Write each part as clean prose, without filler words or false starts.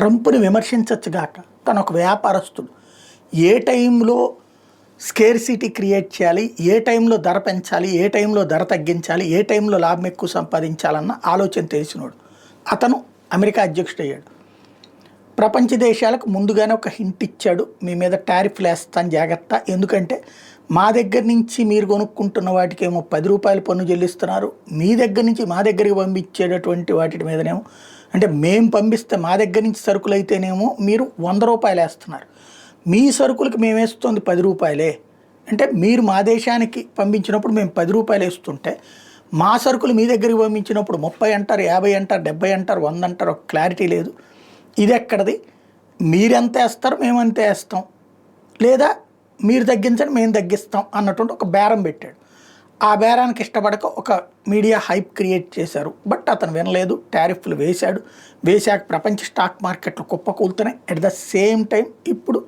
ట్రంప్ని విమర్శించచ్చుగాక, తను ఒక వ్యాపారస్తుడు. ఏ టైంలో స్కేర్సిటీ క్రియేట్ చేయాలి, ఏ టైంలో ధర పెంచాలి, ఏ టైంలో ధర తగ్గించాలి, ఏ టైంలో లాభం ఎక్కువ సంపాదించాలన్న ఆలోచన తెలిసినోడు. అతను అమెరికా అధ్యక్షుడు అయ్యాడు. ప్రపంచ దేశాలకు ముందుగానే ఒక హింట్ ఇచ్చాడు, మీ మీద టారిఫ్లు వేస్తాను జాగ్రత్త, ఎందుకంటే మా దగ్గర నుంచి మీరు కొనుక్కుంటున్న వాటికేమో ₹10 పన్ను చెల్లిస్తున్నారు, మీ దగ్గర నుంచి మా దగ్గరికి పంపించేటటువంటి వాటి మీదనేమో, అంటే మేము పంపిస్తే మా దగ్గర నుంచి సరుకులు అయితేనేమో మీరు ₹100 వేస్తున్నారు, మీ సరుకులకి మేము వేస్తుంది ₹10, అంటే మీరు మా దేశానికి పంపించినప్పుడు మేము ₹10 వేస్తుంటే మా సరుకులు మీ దగ్గరికి పంపించినప్పుడు 30 అంటారు, 50 అంటారు, 70 అంటారు, 100 అంటారు, ఒక క్లారిటీ లేదు. ఇది ఎక్కడది? మీరెంత వేస్తారు మేము అంతే వేస్తాం, లేదా మీరు తగ్గించండి మేము తగ్గిస్తాం అన్నటువంటి ఒక బేరం పెట్టాడు. ఆ బేరానికి ఇష్టపడక ఒక మీడియా హైప్ క్రియేట్ చేశారు. బట్ అతను వినలేదు, టారిఫ్లు వేశాడు. వేశాక ప్రపంచ స్టాక్ మార్కెట్లు కుప్పకూలుతున్నాయి. అట్ ద సేమ్ టైం ఇప్పుడు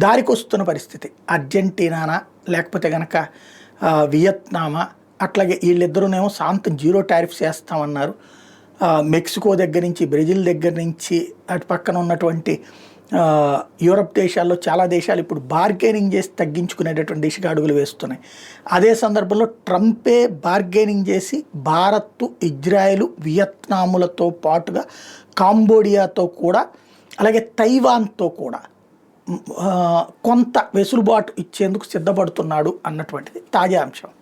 దారికి వస్తున్న పరిస్థితి అర్జెంటీనానా లేకపోతే కనుక వియత్నామా, అట్లాగే వీళ్ళిద్దరూనేమో శాంతం 0 టారిఫ్స్ వేస్తామన్నారు. మెక్సికో దగ్గర నుంచి, బ్రెజిల్ దగ్గర నుంచి, అటు పక్కన ఉన్నటువంటి యూరప్ దేశాల్లో చాలా దేశాలు ఇప్పుడు బార్గెనింగ్ చేసి తగ్గించుకునేటటువంటి దిశగా అడుగులు వేస్తున్నాయి. అదే సందర్భంలో ట్రంపే బార్గెనింగ్ చేసి భారత్, ఇజ్రాయెల్, వియత్నాములతో పాటుగా కాంబోడియాతో కూడా, అలాగే తైవాన్తో కూడా కొంత వెసులుబాటు ఇచ్చేందుకు సిద్ధపడుతున్నాడు అన్నటువంటిది తాజా అంశం.